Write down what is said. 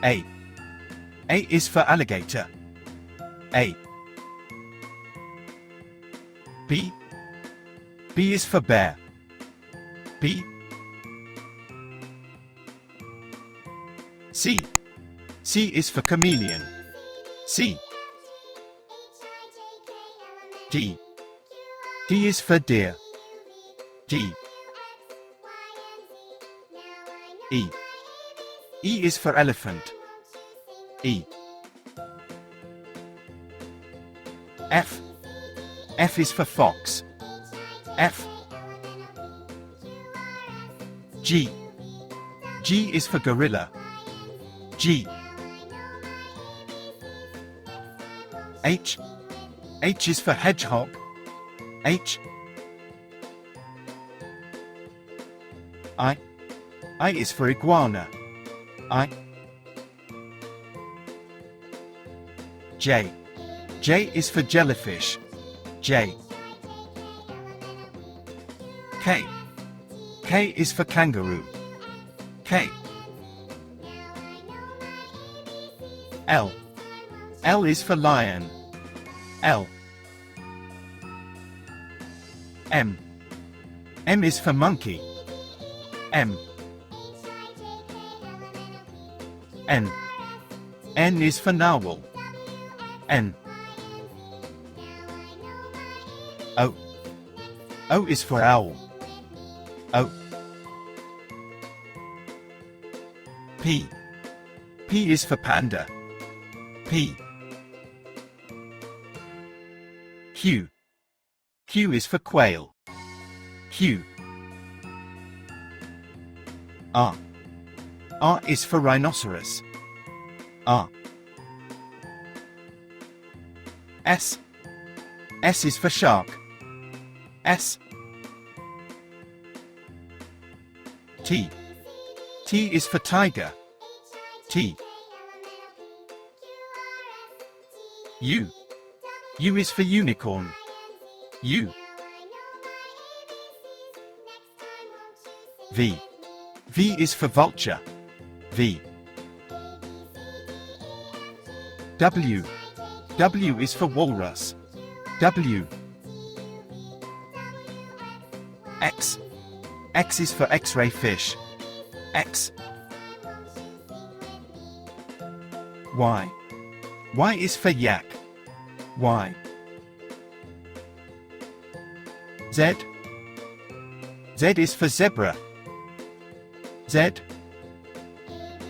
A. A is for alligator. A. B. B is for bear. B. C. C is for chameleon. C. D. D is for deer. D. E. E is for elephant. E. F. F is for fox. F. G. G is for gorilla. G. H. H is for hedgehog. H. I. I is for iguana. I. J. J is for jellyfish. J. K. K is for kangaroo. K. L. L is for lion. L. M. M is for monkey. M. N. N is for narwhal. N. O. O is for owl. O. P. P is for panda. P. Q. Q is for quail. Q. R. R is for rhinoceros. R. S. S is for shark. S. T. T is for tiger. T. U. U is for unicorn. U. V. V is for vulture. V. W. W is for walrus. W. X. X is for X-ray fish. X. Y. Y is for yak. Y. Z. Z is for zebra. Z.